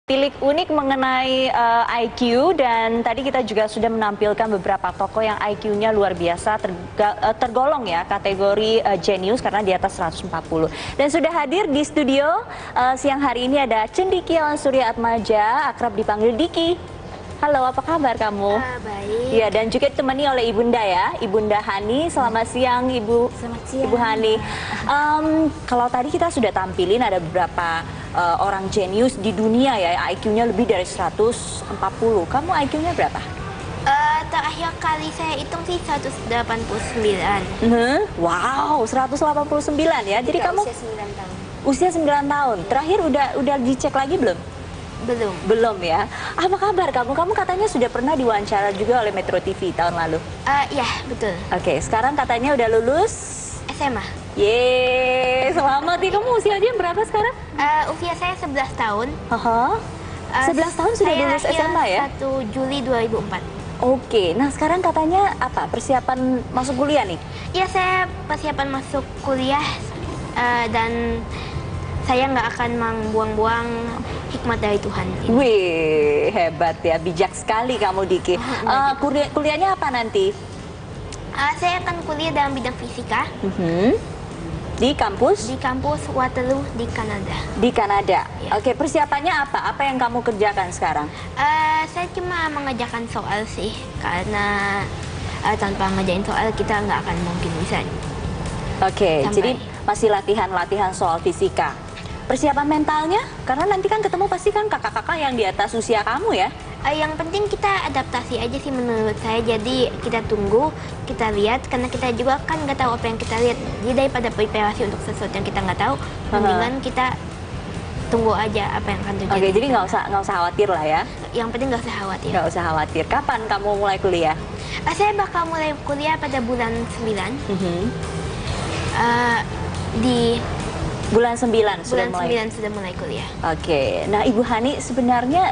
Tilik unik mengenai IQ, dan tadi kita juga sudah menampilkan beberapa tokoh yang IQ-nya luar biasa, tergolong ya kategori jenius karena di atas 140. Dan sudah hadir di studio siang hari ini ada Cendekiawan Surya Atmaja, akrab dipanggil Diki. Halo, apa kabar kamu? Baik. Ya, dan juga ditemani oleh Ibunda ya, Ibunda Hani. Selamat siang Ibu. Selamat siang, Ibu Hani. Kalau tadi kita sudah tampilin ada beberapa orang jenius di dunia ya, IQ-nya lebih dari 140. Kamu IQ-nya berapa? Terakhir kali saya hitung sih 189. Wow, 189 ya. Jadi kamu usia 9 tahun. usia 9 tahun. Terakhir udah dicek lagi belum? Belum. Belum ya. Apa kabar kamu? Kamu katanya sudah pernah diwawancara juga oleh Metro TV tahun lalu. Ya, betul. Oke, sekarang katanya udah lulus SMA. Yeay, selamat nih. Kamu usianya berapa sekarang? Usia saya 11 tahun. 11 tahun sudah Saya lulus lahir SMA ya? 1 Juli 2004. Oke, nah sekarang katanya apa? Persiapan masuk kuliah nih? Ya, saya persiapan masuk kuliah dan saya nggak akan membuang-buang hikmat dari Tuhan. Wih, hebat ya, bijak sekali kamu Diki. Kuliahnya apa nanti? Saya akan kuliah dalam bidang fisika Di kampus? di kampus Waterloo di Kanada. Di Kanada. Ya. Oke, persiapannya apa? Apa yang kamu kerjakan sekarang? Saya cuma mengerjakan soal sih, karena tanpa ngerjain soal kita nggak akan mungkin bisa. Oke, Sampai. jadi masih latihan soal fisika. Persiapan mentalnya? Karena nanti kan ketemu pasti kan kakak-kakak yang di atas usia kamu ya? Yang penting kita adaptasi aja sih menurut saya. Jadi kita tunggu, kita lihat, karena kita juga kan nggak tahu apa yang kita lihat. Jadi daripada preparasi untuk sesuatu yang kita nggak tahu, mendingan kita tunggu aja apa yang akan terjadi. Oke, jadi nggak usah khawatir lah ya? Yang penting nggak usah khawatir. Nggak usah khawatir. Kapan kamu mulai kuliah? Saya bakal mulai kuliah pada bulan 9. Di Bulan 9 sudah bulan mulai. 9 sudah mulai kuliah. Oke, nah Ibu Hani sebenarnya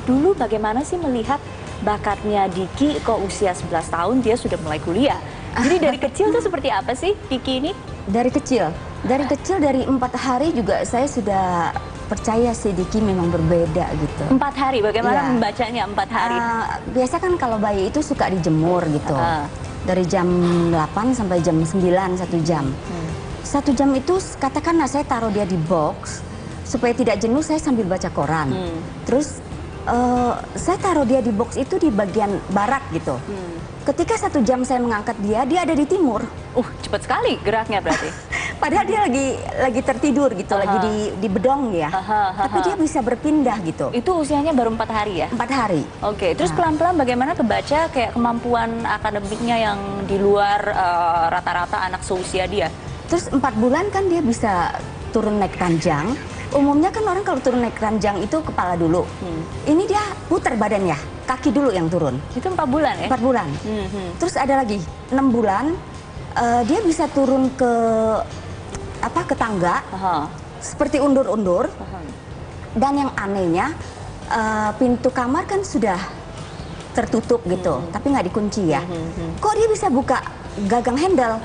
dulu bagaimana sih melihat bakatnya Diki kok usia 11 tahun dia sudah mulai kuliah? Jadi dari kecil tuh seperti apa sih Diki ini? Dari kecil, dari 4 hari juga saya sudah percaya sih Diki memang berbeda gitu. 4 hari, bagaimana Iya. membacanya 4 hari? Biasa kan kalau bayi itu suka dijemur gitu. Dari jam 8 sampai jam 9, 1 jam. 1 jam itu katakanlah saya taruh dia di box supaya tidak jenuh, saya sambil baca koran. Terus saya taruh dia di box itu di bagian barat gitu. Ketika 1 jam saya mengangkat dia ada di timur. Cepat sekali geraknya berarti. Padahal dia lagi tertidur gitu, lagi di bedong ya. Tapi dia bisa berpindah gitu. Itu usianya baru 4 hari ya? 4 hari. Oke, terus pelan-pelan bagaimana kebaca kayak kemampuan akademiknya yang di luar rata-rata anak seusia dia? Terus 4 bulan kan dia bisa turun naik ranjang. Umumnya kan orang kalau turun naik ranjang itu kepala dulu. Ini dia putar badannya, kaki dulu yang turun. Itu 4 bulan ya? 4 bulan. Terus ada lagi 6 bulan dia bisa turun ke tangga, seperti undur-undur. Dan yang anehnya pintu kamar kan sudah tertutup gitu, tapi nggak dikunci ya. Kok dia bisa buka gagang handle?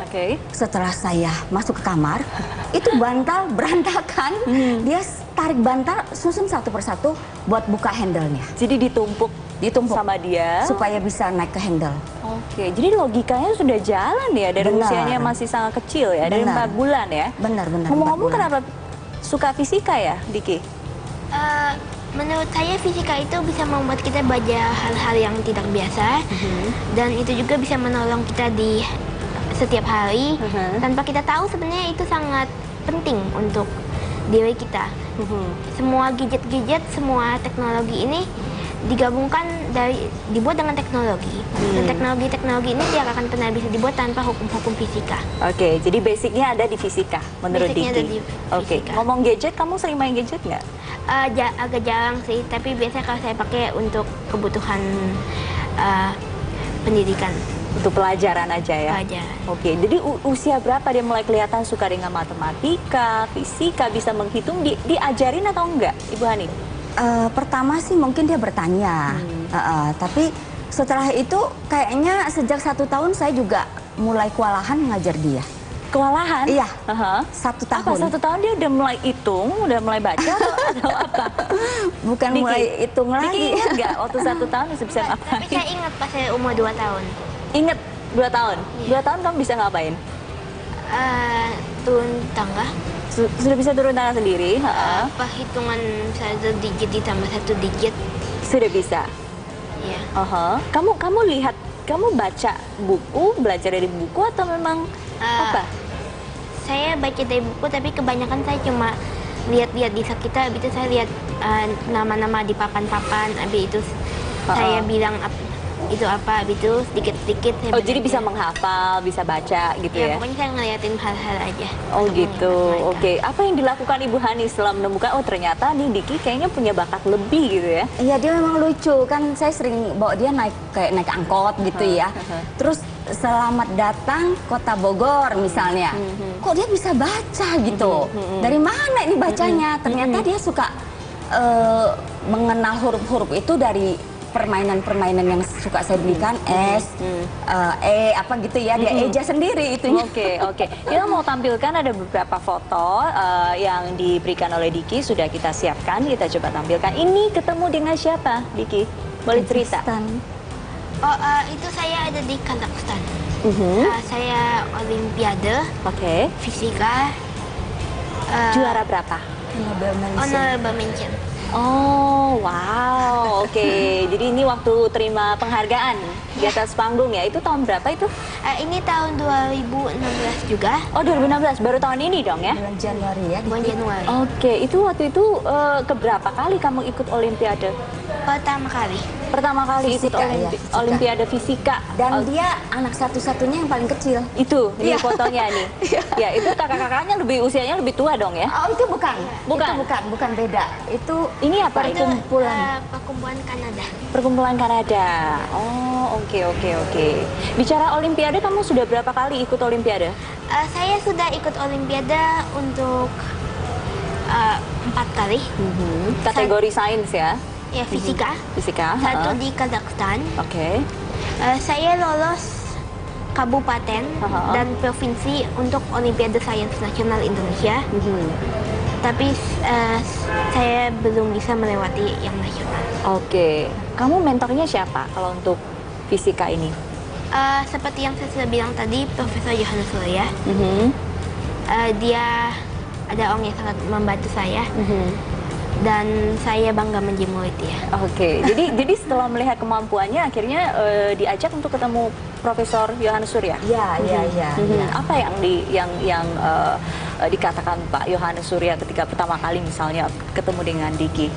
Setelah saya masuk ke kamar, itu bantal berantakan. Dia tarik bantal, susun satu persatu buat buka handle-nya. Jadi ditumpuk sama dia supaya bisa naik ke handle. Oke, jadi logikanya sudah jalan ya dari usianya masih sangat kecil ya, dari 4 bulan ya. Benar. Ngomong-ngomong, kenapa suka fisika ya, Diki? Menurut saya fisika itu bisa membuat kita baca hal-hal yang tidak biasa, dan itu juga bisa menolong kita di setiap hari tanpa kita tahu sebenarnya itu sangat penting untuk diri kita. Semua gadget-gadget, semua teknologi ini digabungkan dibuat dengan teknologi. Dan teknologi-teknologi ini tidak akan pernah bisa dibuat tanpa hukum-hukum fisika. Oke, jadi basicnya ada di fisika menurut Basicnya Diki. ada di Oke, fisika. ngomong gadget, kamu sering main gadget nggak? Agak jarang sih, tapi biasanya kalau saya pakai untuk kebutuhan pendidikan. Untuk pelajaran aja ya? Pelajaran. Oke, jadi usia berapa dia mulai kelihatan suka dengan matematika, fisika, bisa menghitung, diajarin atau enggak, Ibu Hani? Pertama sih mungkin dia bertanya, tapi setelah itu kayaknya sejak 1 tahun saya juga mulai kewalahan mengajar dia. Kewalahan? Iya. Aha. 1 Apa tahun. 1 tahun dia udah mulai hitung, udah mulai baca atau apa? Bukan Diki, mulai hitung Diki lagi. ingat nggak waktu 1 tahun bisa Tapi ngapain? saya ingat pas saya umur 2 tahun. Ingat 2 tahun? Iya. 2 tahun kamu bisa ngapain? Turun tangga. Sudah bisa turun tangan sendiri? Ha? Perhitungan 1 digit ditambah 1 digit. Sudah bisa? Ya. Aha. Kamu lihat, kamu baca buku, belajar dari buku atau memang apa? Saya baca dari buku, tapi kebanyakan saya cuma lihat-lihat di sekitar. Habis itu saya lihat nama-nama di papan-papan. Habis itu saya bilang itu apa, habis itu sedikit-sedikit saya Oh, jadi bisa belajar. menghafal, bisa baca gitu Ya, ya? pokoknya saya ngeliatin hal-hal aja. Oh untuk gitu, mengingat mereka. oke. Apa yang dilakukan Ibu Hani setelah menemukan, oh ternyata nih Diki kayaknya punya bakat lebih gitu ya? Iya, dia memang lucu kan. Saya sering bawa dia naik angkot gitu ya. Terus selamat datang Kota Bogor misalnya. Kok dia bisa baca gitu? Dari mana ini bacanya? Ternyata dia suka mengenal huruf-huruf itu dari permainan-permainan yang suka saya belikan. S, apa gitu ya. Dia eja sendiri itunya. Oke. Kita mau tampilkan ada beberapa foto yang diberikan oleh Diki, sudah kita siapkan, kita coba tampilkan. Ini ketemu dengan siapa, Diki? Boleh cerita? Kazakhstan. Itu saya ada di Kazakhstan. Mhm. Saya Olimpiade Oke. Fisika. Juara berapa? Honorable mention. Oh, wow. Oke. Jadi ini waktu terima penghargaan di atas panggung ya. Itu tahun berapa itu? Ini tahun 2016 juga, Oh, 2016. Baru tahun ini dong ya? Bulan Januari ya. bulan Januari. Oke, itu waktu itu keberapa kali kamu ikut Olimpiade? Pertama kali. Pertama kali ikut Fisika, ya, fisika. Olimpiade Fisika. Dan Oh, dia anak satu-satunya yang paling kecil. itu, ini Iya. fotonya nih. Ya, itu kakak-kakaknya usianya lebih tua dong ya? Oh, itu bukan. Bukan. Itu bukan beda. Itu Ini apa itu? perkumpulan. Perkumpulan Kanada. Perkumpulan Kanada. Oh, oke. Bicara Olimpiade, kamu sudah berapa kali ikut Olimpiade? Saya sudah ikut Olimpiade untuk 4 kali. Kategori sains ya? Ya, fisika. Fisika. Satu di Kazakhstan. Oke. Saya lolos kabupaten dan provinsi untuk Olimpiade Sains Nasional Indonesia. Tapi saya belum bisa melewati yang nasional. Oke. Kamu mentornya siapa kalau untuk fisika ini? Seperti yang saya sudah bilang tadi, Profesor Yohanes Surya. Dia ada orang yang sangat membantu saya. Dan saya bangga menjadi murid dia. Oke, jadi setelah melihat kemampuannya, akhirnya diajak untuk ketemu Profesor Yohanes Surya. Iya. Apa yang dikatakan Pak Yohanes Surya ketika pertama kali misalnya ketemu dengan Diki?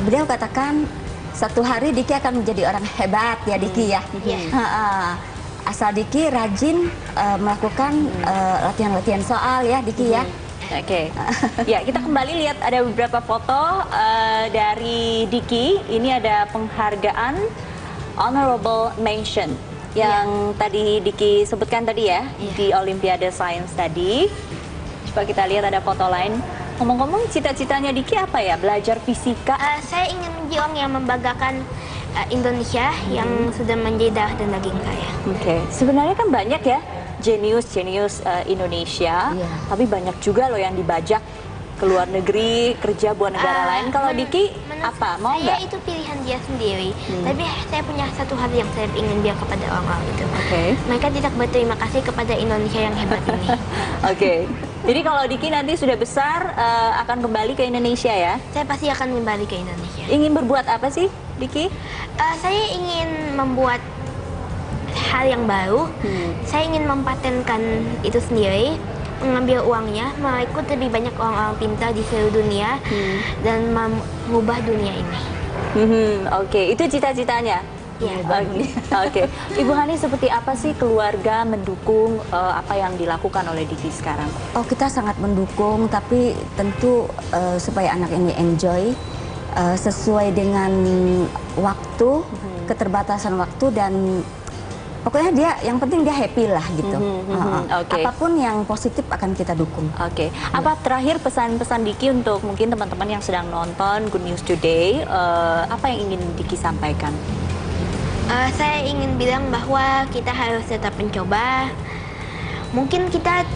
Beliau katakan satu hari Diki akan menjadi orang hebat ya Diki ya. Asal Diki rajin melakukan latihan-latihan soal ya Diki ya. Oke. Ya, kita kembali lihat ada beberapa foto dari Diki. Ini ada penghargaan Honorable Mention yang tadi Diki sebutkan tadi ya, di Olimpiade Sains tadi. Coba kita lihat ada foto lain. Ngomong-ngomong, cita-citanya Diki apa ya? Belajar fisika? Saya ingin menjadi orang yang membanggakan Indonesia yang sudah menjadi darah dan daging saya. Oke. Sebenarnya kan banyak ya jenius Indonesia, tapi banyak juga loh yang dibajak ke luar negeri kerja buat negara lain. Kalau Diki apa? Mau saya nggak? itu pilihan dia sendiri. Tapi saya punya satu hal yang saya ingin bilang kepada orang-orang itu. Oke. Mereka tidak berterima kasih kepada Indonesia yang hebat ini. Oke. Jadi kalau Diki nanti sudah besar akan kembali ke Indonesia ya? Saya pasti akan kembali ke Indonesia. Ingin berbuat apa sih, Diki? Saya ingin membuat hal yang baru. Saya ingin mempatenkan itu sendiri, mengambil uangnya, merekrut lebih banyak orang-orang pintar di seluruh dunia, dan mengubah dunia ini. Oke, itu cita-citanya? Ya. Oke. Ibu Hani, seperti apa sih keluarga mendukung apa yang dilakukan oleh Diki sekarang? Oh, kita sangat mendukung, tapi tentu supaya anak ini enjoy sesuai dengan waktu, keterbatasan waktu, dan pokoknya dia yang penting dia happy lah gitu. Oke. Apapun yang positif akan kita dukung. Oke. Apa terakhir pesan-pesan Diki untuk mungkin teman-teman yang sedang nonton Good News Today, apa yang ingin Diki sampaikan? Saya ingin bilang bahwa kita harus tetap mencoba. Mungkin kita